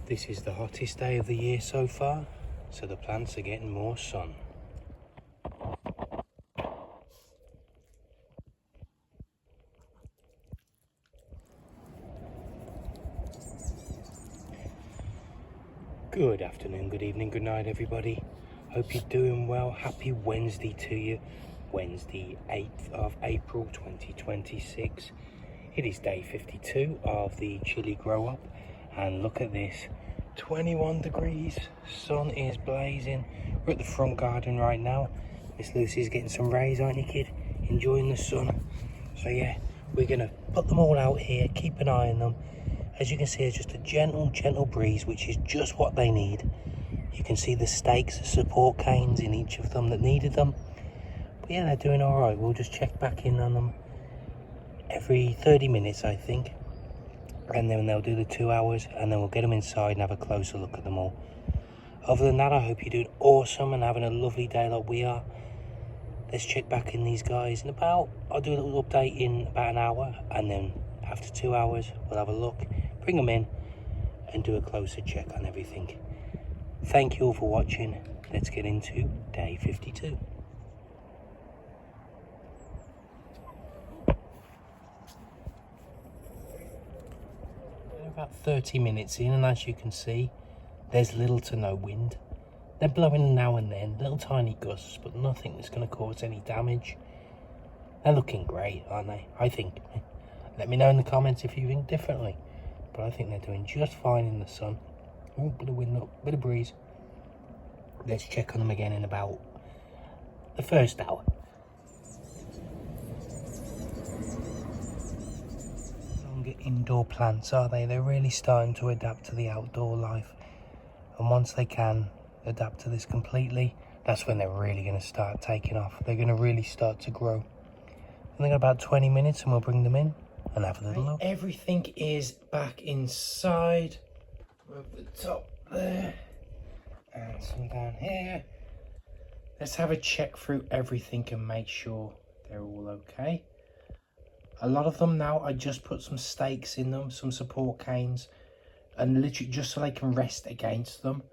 This is the hottest day of the year so far, so the plants are getting more sun. Good afternoon, good evening, good night everybody. Hope you're doing well. Happy Wednesday to you. Wednesday 8th of April 2026. It is day 52 of the Chilli grow up, and look at this, 21 degrees, sun is blazing. We're at the front garden right now. Miss Lucy's getting some rays, aren't you, kid? Enjoying the sun. So yeah, we're gonna put them all out here, keep an eye on them. As you can see, it's just a gentle breeze, which is just what they need. You can see the stakes, the support canes in each of them that needed them. But yeah, they're doing all right. We'll just check back in on them every 30 minutes, I think. And then they'll do the 2 hours, and then we'll get them inside and have a closer look at them all. Other than that, I hope you're doing awesome and having a lovely day like we are. Let's check back in these guys in about, I'll do a little update in about an hour, and then after 2 hours, we'll have a look, bring them in, and do a closer check on everything. Thank you all for watching. Let's get into day 52. About 30 minutes in, and as you can see, there's little to no wind. They're blowing now and then, little tiny gusts, but nothing that's going to cause any damage. They're looking great, aren't they? I think. Let me know in the comments if you think differently, but I think they're doing just fine in the sun. Oh, bit of wind up, bit of breeze. Let's check on them again in about the first hour. Indoor plants, are they? They're really starting to adapt to the outdoor life, and once they can adapt to this completely, that's when they're really going to start taking off. They're going to really start to grow. I think about 20 minutes and we'll bring them in and have a little look. Everything is back inside. Up the top there, and some down here. Let's have a check through everything and make sure they're all okay. A lot of them now, I just put some stakes in them, some support canes, and literally just so they can rest against them.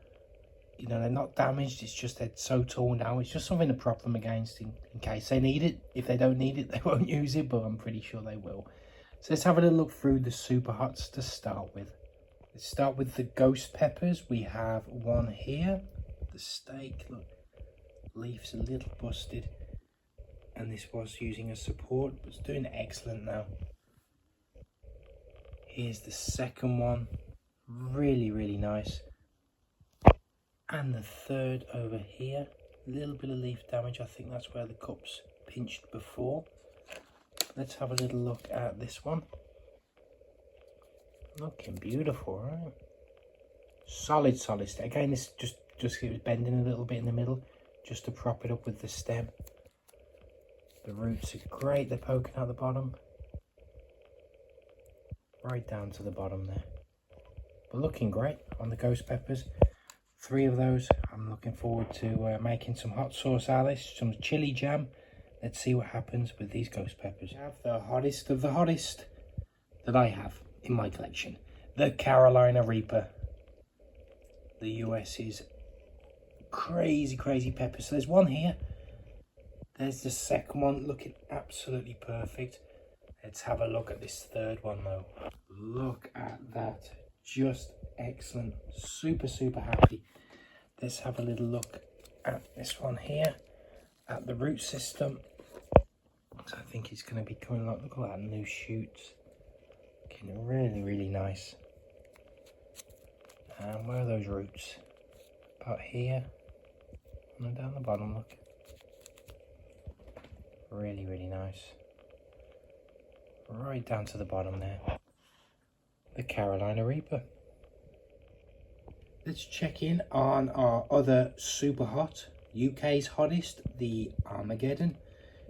You know, they're not damaged, it's just they're so tall now. It's just something to prop them against in case they need it. If they don't need it, they won't use it, but I'm pretty sure they will. So let's have a little look through the super hots to start with. Let's start with the ghost peppers. We have one here. The stake, look, leaf's a little busted. And this was using a support, but it's doing excellent now. Here's the second one, really nice. And the third over here, a little bit of leaf damage. I think that's where the cup's pinched before. Let's have a little look at this one. Looking beautiful, right? Solid stake. Again, this just it was bending a little bit in the middle, just to prop it up with the stem. The roots are great, they're poking out the bottom. Right down to the bottom there. But looking great on the ghost peppers. 3 of those. I'm looking forward to making some hot sauce Alice, some chili jam. Let's see what happens with these ghost peppers. I have the hottest of the hottest that I have in my collection. The Carolina Reaper. The US's crazy pepper. So there's one here. There's the second one, looking absolutely perfect. Let's have a look at this third one though. Look at that, just excellent. Super happy. Let's have a little look at this one here, at the root system. So I think it's going to be coming along. Look at that, new shoots. Looking really nice. And where are those roots? About here, and down the bottom, look. Really nice. Right down to the bottom there. The Carolina Reaper. Let's check in on our other super hot, UK's hottest, the Armageddon.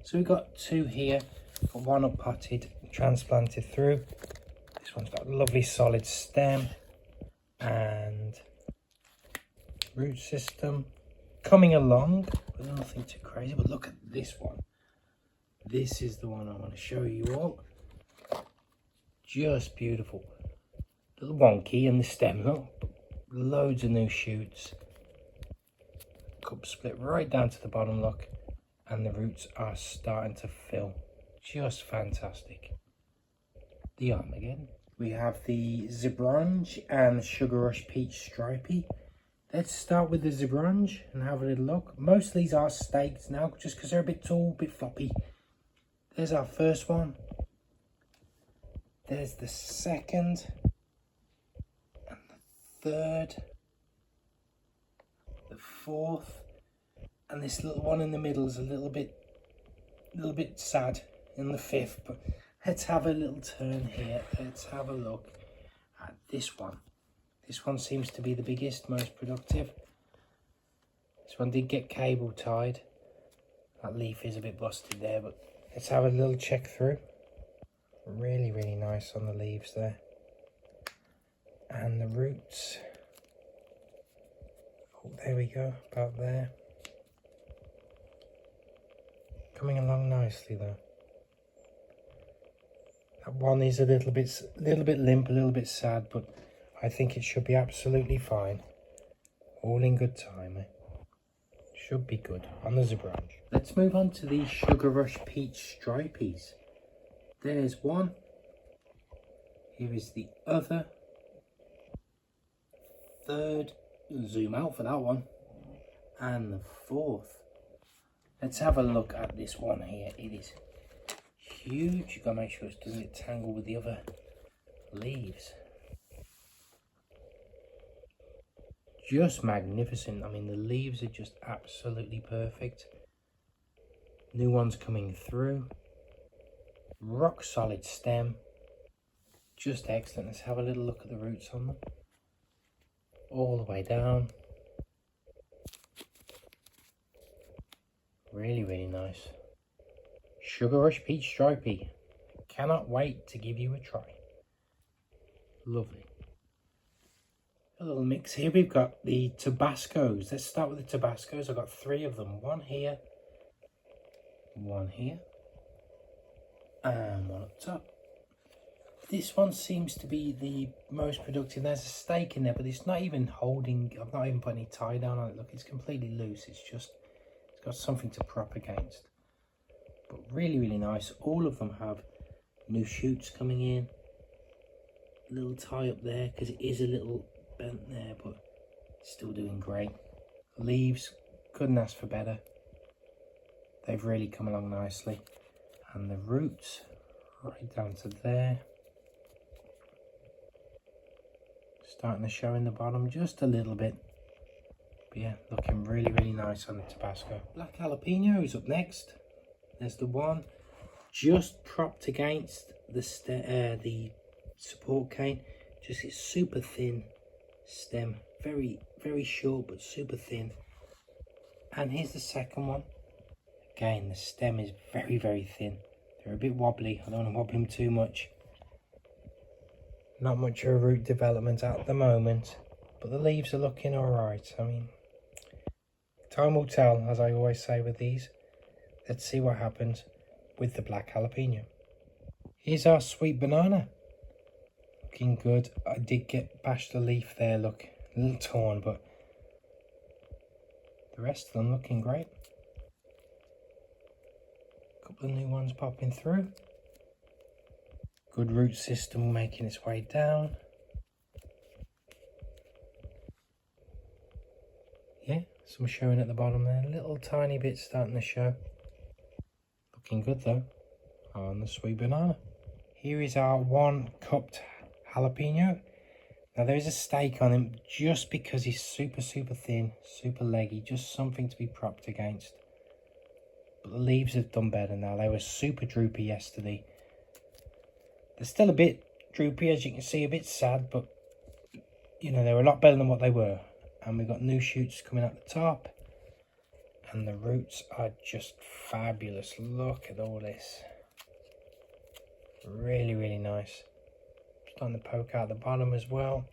So we've got 2 here. Got one up potted, transplanted through. This one's got a lovely solid stem and root system coming along, but nothing too crazy. But look at this one. This is the one I want to show you all. Just beautiful. A little wonky in the stem, look. loads of new shoots. Cup split right down to the bottom, look, and the roots are starting to fill. Just fantastic. The arm again. We have the Zebrange and Sugar Rush Peach Stripey. Let's start with the Zebrange and have a little look. Most of these are staked now just because they're a bit tall, a bit floppy. There's our first one. There's the second. And the third. The fourth. And this little one in the middle is a little bit sad in the fifth. But let's have a little turn here. Let's have a look at this one. This one seems to be the biggest, most productive. This one did get cable tied. That leaf is a bit busted there, but let's have a little check through. Really, really nice on the leaves there. And the roots. Oh, there we go, about there. Coming along nicely though. That one is a little bit limp, a little bit sad, but I think it should be absolutely fine. All in good time, eh? Should be good on the Zebrange. Let's move on to the Sugar Rush Peach Stripies. There's one. Here is the other. Third. Zoom out for that one. And the fourth. Let's have a look at this one here. It is huge. You've got to make sure it doesn't get tangled with the other leaves. Just magnificent. I mean, the leaves are just absolutely perfect. New ones coming through. Rock solid stem. Just excellent. Let's have a little look at the roots on them. All the way down. Really, really nice. Sugar Rush Peach Stripey. Cannot wait to give you a try. Lovely. A little mix here. We've got the Tabascos. Let's start with the Tabascos. I've got 3 of them. One here. One here. And one up top. This one seems to be the most productive. There's a stake in there, but it's not even holding. I've not even put any tie down on it. Look, it's completely loose. It's got something to prop against. But really, really nice. All of them have new shoots coming in. Little tie up there because it is a little bent there, but still doing great. Leaves, couldn't ask for better. They've really come along nicely. And the roots right down to there. Starting to show in the bottom just a little bit. But yeah, looking really, really nice on the Tabasco. Black jalapeno is up next. There's the one just propped against the support cane. Just it's super thin stem, very, very short but super thin. And here's the second one. Again, the stem is very, very thin. They're a bit wobbly. I don't want to wobble them too much. Not much of a root development at the moment, but the leaves are looking alright. I mean, time will tell, as I always say with these. Let's see what happens with the black jalapeno. Here's our sweet banana. Looking good. I did get bashed a leaf there, look, a little torn, but the rest of them looking great. A couple of new ones popping through. Good root system making its way down. Yeah, some showing at the bottom there. Little tiny bits starting to show. Looking good though on the sweet banana. Here is our one cupped jalapeno. Now there is a stake on him just because he's super, super thin, super leggy. Just something to be propped against. But the leaves have done better now. They were super droopy yesterday. They're still a bit droopy, as you can see, a bit sad, but you know, they were a lot better than what they were. And we've got new shoots coming at the top. And the roots are just fabulous. Look at all this. Really, really nice. Starting to poke out the bottom as well.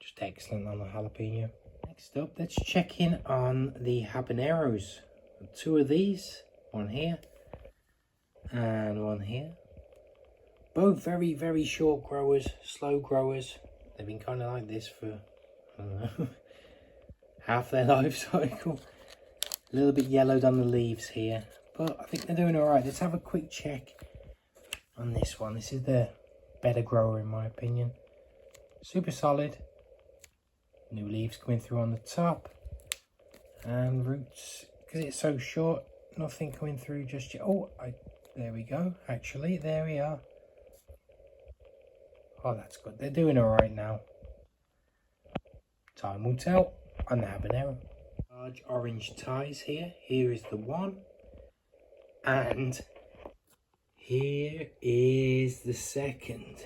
Just excellent on the jalapeno. Next up, let's check in on the habaneros. 2 of these. One here. And one here. Both very, very short growers, slow growers. They've been kind of like this for don't know, half their life cycle. A little bit yellowed on the leaves here, but I think they're doing all right. Let's have a quick check on this one. This is the better grower in my opinion. Super solid. New leaves coming through on the top, and roots, because it's so short, nothing coming through just yet. Oh, there we go. Actually, there we are. Oh, that's good. They're doing all right now. Time will tell on the habanero. Large orange ties here. Here is the one, and here is the second.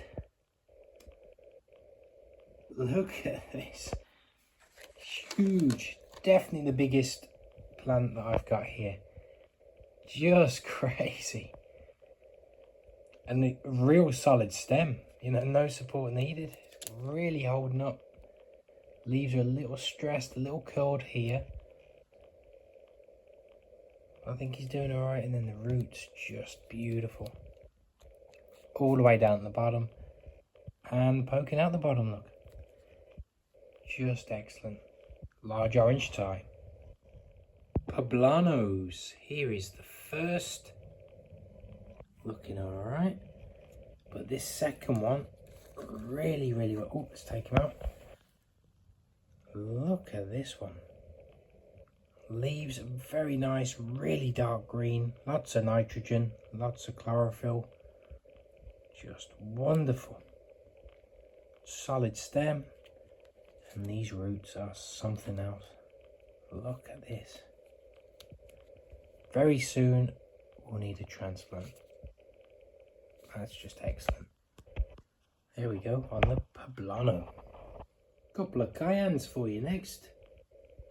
Look at this. Huge. Definitely the biggest plant that I've got here. Just crazy. And a real solid stem. You know, no support needed. Really holding up. Leaves are a little stressed, a little curled here. I think he's doing all right. And then the roots, just beautiful. All the way down at the bottom. And poking out the bottom, look. Just excellent. Large orange tie. Poblanos. Here is the first. Looking all right. But this second one, really well. Oh, let's take him out. Look at this one. Leaves very nice, really dark green. Lots of nitrogen, lots of chlorophyll. Just wonderful. Solid stem. And these roots are something else. Look at this. Very soon we'll need a transplant. That's just excellent. There we go on the poblano. Couple of cayennes for you next.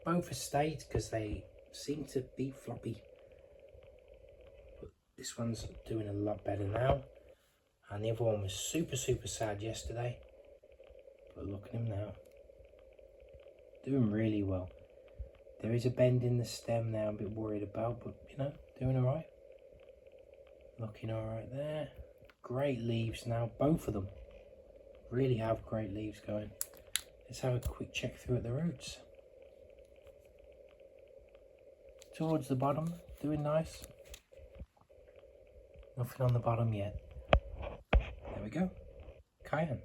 Both estate because they seem to be floppy. But this one's doing a lot better now. And the other one was super sad yesterday. But look at him now. Doing really well. There is a bend in the stem now I'm a bit worried about, but you know, doing all right. Looking all right there. Great leaves now, both of them. Really have great leaves going. Let's have a quick check through at the roots. Towards the bottom, doing nice. Nothing on the bottom yet. There we go. Cayenne.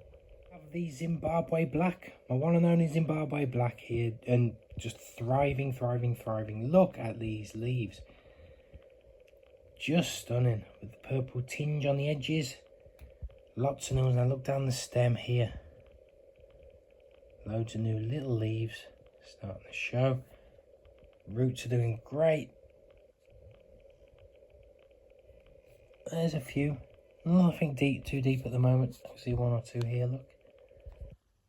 The Zimbabwe Black, my one and only Zimbabwe Black here, and just thriving. Look at these leaves, just stunning with the purple tinge on the edges. Lots of new ones. Now look down the stem here, loads of new little leaves starting to show. Roots are doing great. There's a few, nothing too deep at the moment. I see one or two here, look.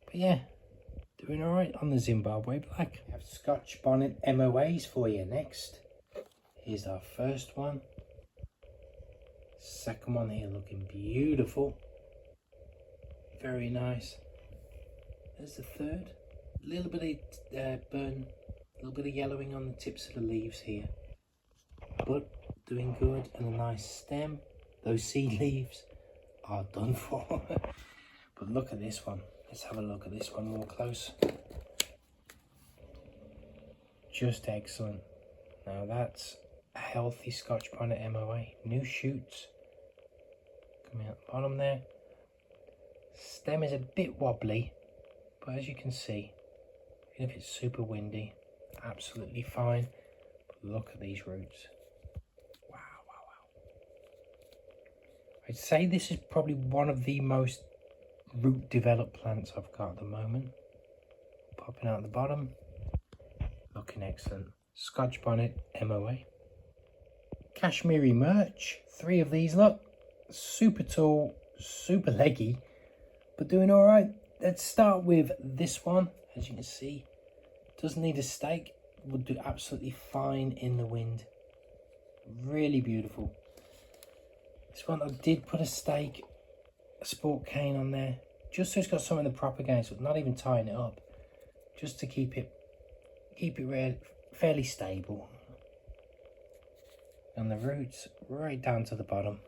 But yeah, doing all right on the Zimbabwe Black. We have Scotch Bonnet MOAs for you next. Here's our first one. Second one here looking beautiful. Very nice. There's the third. A little bit of burn, a little bit of yellowing on the tips of the leaves here. But doing good, and a nice stem. Those seed leaves are done for. But look at this one. Let's have a look at this one more close. Just excellent. Now that's a healthy Scotch Bonnet MOA. New shoots coming out the bottom there. Stem is a bit wobbly, but as you can see, even if it's super windy, absolutely fine. But look at these roots. Wow. I'd say this is probably one of the most root developed plants I've got at the moment. Popping out the bottom, looking excellent. Scotch Bonnet MOA. Kashmiri Merch, 3 of these, look. Super tall, super leggy, but doing all right. Let's start with this one. As you can see, doesn't need a stake, would do absolutely fine in the wind. Really beautiful. This one I did put a stake, a sport cane on there, just so it's got something to prop against, but not even tying it up, just to keep it fairly stable. And the roots right down to the bottom,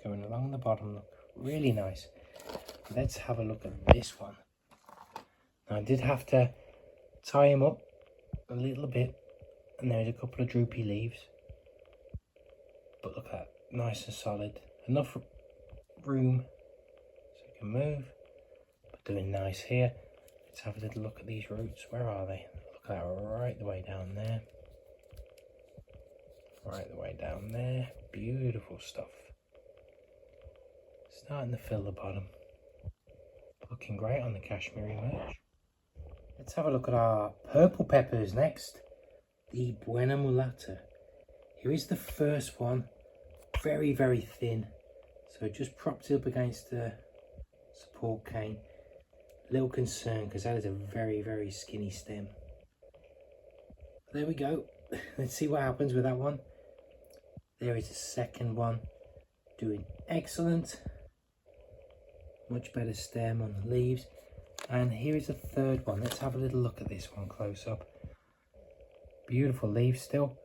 going along the bottom, look really nice. Let's have a look at this one. Now, I did have to tie him up a little bit, and there's a couple of droopy leaves. But look at that, nice and solid. Enough room so you can move, but doing nice here. Let's have a little look at these roots. Where are they? Look at that, right the way down there. Right the way down there. Beautiful stuff. Starting to fill the bottom. Looking great on the Kashmiri merch. Let's have a look at our purple peppers next. The Buena Mulata. Here is the first one. Very, very thin. So just propped up against the support cane. Little concern because that is a very, very skinny stem. There we go. Let's see what happens with that one. There is the second one. Doing excellent. Much better stem on the leaves. And here is the third one. Let's have a little look at this one close up. Beautiful leaves still.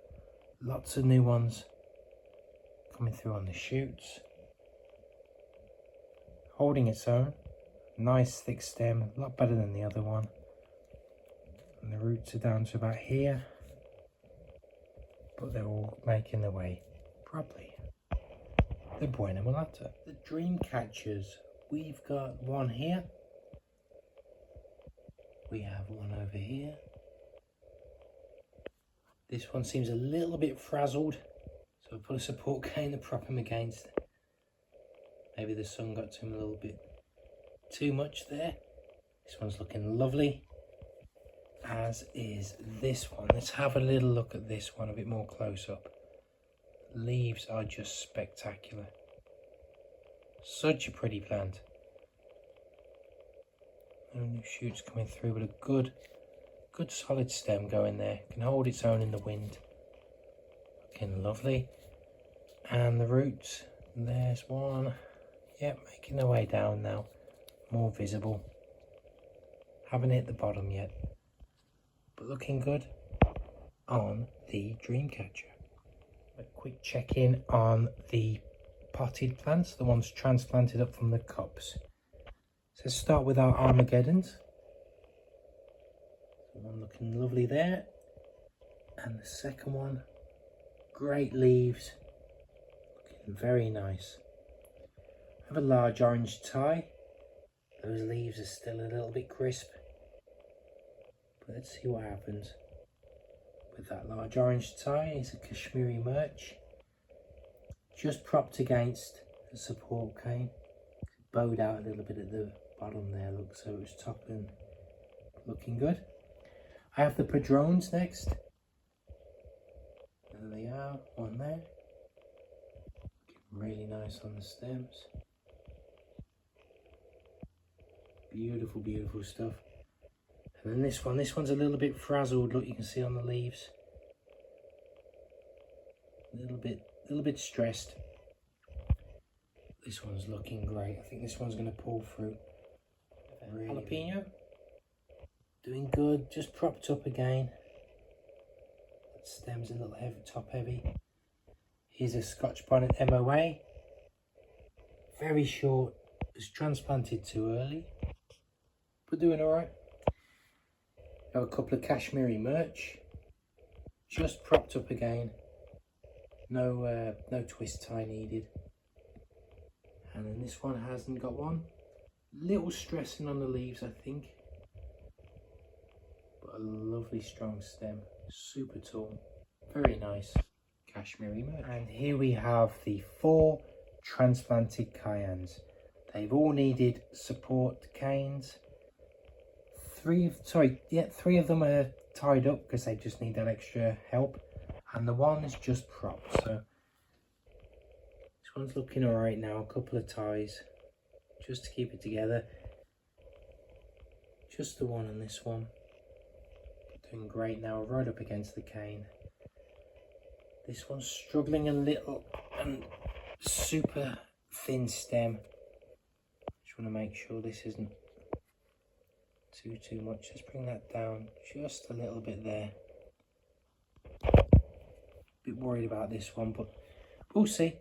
Lots of new ones coming through on the shoots. Holding its own. Nice thick stem. A lot better than the other one. And the roots are down to about here. But they're all making their way properly. The Buena Mulata. The dream catchers. We've got one here. We have one over here. This one seems a little bit frazzled, so I put a support cane to prop him against. Maybe the sun got to him a little bit too much there. This one's looking lovely, as is this one. Let's have a little look at this one a bit more close up. Leaves are just spectacular. Such a pretty plant. No new shoots coming through, but a good solid stem going there. Can hold its own in the wind. Looking lovely. And the roots, there's one. Yep, making their way down now. More visible. Haven't hit the bottom yet, but looking good on the Dreamcatcher. A quick check in on the potted plants, the ones transplanted up from the cups. So let's start with our Armageddons. One looking lovely there, and the second one, great leaves, looking very nice. I have a large orange tie. Those leaves are still a little bit crisp, but let's see what happens with that large orange tie. It's a Kashmiri merch, just propped against the support cane. Bowed out a little bit at the bottom there, look, so it's topping, looking good. I have the Padrones next. There they are, one there. Really nice on the stems. Beautiful, beautiful stuff. And then this one's a little bit frazzled, look, you can see on the leaves. A little bit stressed. This one's looking great. I think this one's going to pull through. Really jalapeno. Doing good, just propped up again. That stem's a little heavy, top heavy. Here's a Scotch bonnet MOA. Very short, was transplanted too early, but doing alright. Have a couple of Kashmiri merch. Just propped up again. No twist tie needed. And then this one hasn't got one. Little stressing on the leaves, I think. But a lovely strong stem, super tall, very nice Kashmiri merch. And here we have the 4 transplanted Cayennes. They've all needed support canes. 3 of them are tied up because they just need that extra help, and the one is just propped. So this one's looking all right now. A couple of ties just to keep it together. Just the one on this one. Doing great now, right up against the cane. This one's struggling a little, and super thin stem. Just want to make sure this isn't too much. Just bring that down just a little bit there. Bit worried about this one, but we'll see.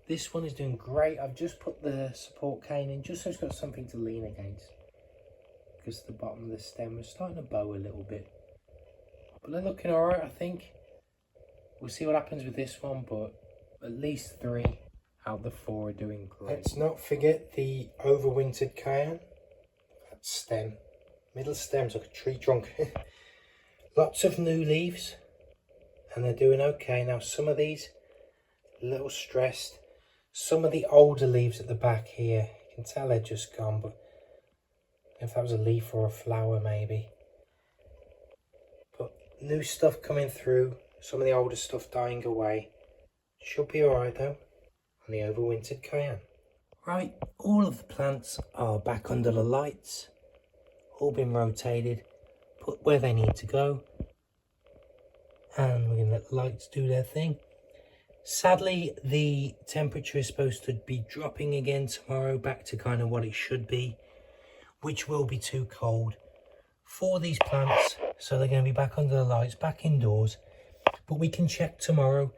This one is doing great. I've just put the support cane in just so it's got something to lean against, because the bottom of the stem was starting to bow a little bit. But they're looking alright, I think. We'll see what happens with this one, but at least 3 out of the 4 are doing great. Let's not forget the overwintered cayenne. That stem. Middle stem's like a tree trunk. Lots of new leaves. And they're doing okay. Now some of these, a little stressed. Some of the older leaves at the back here, you can tell they're just gone, but if that was a leaf or a flower maybe. But new stuff coming through. Some of the older stuff dying away. Should be alright though, on the overwintered cayenne. Right, all of the plants are back under the lights. All been rotated, put where they need to go. And we're going to let the lights do their thing. Sadly, the temperature is supposed to be dropping again tomorrow, back to kind of what it should be, which will be too cold for these plants. So they're going to be back under the lights, back indoors. But we can check tomorrow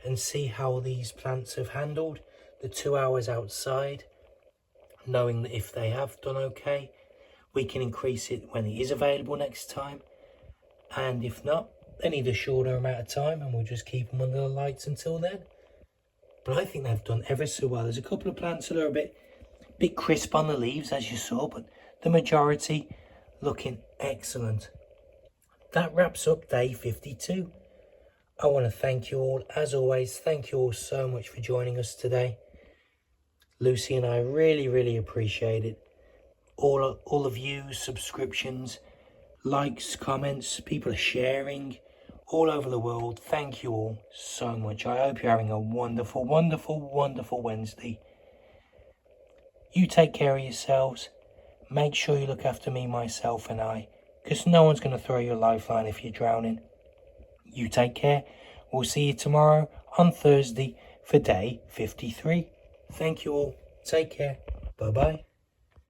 and see how these plants have handled the 2 hours outside. Knowing that if they have done okay, we can increase it when it is available next time. And if not, they need a shorter amount of time and we'll just keep them under the lights until then. But I think they've done ever so well. There's a couple of plants that are a bit crisp on the leaves, as you saw, but the majority looking excellent. That wraps up day 52. I want to thank you all, as always, thank you all so much for joining us today. Lucy and I really appreciate it. All of you, subscriptions, likes, comments, people are sharing all over the world. Thank you all so much. I hope you're having a wonderful Wednesday. You take care of yourselves. Make sure you look after me, myself and I, because no one's going to throw you a lifeline if you're drowning. You take care. We'll see you tomorrow on Thursday for day 53. Thank you all. Take care. Bye-bye.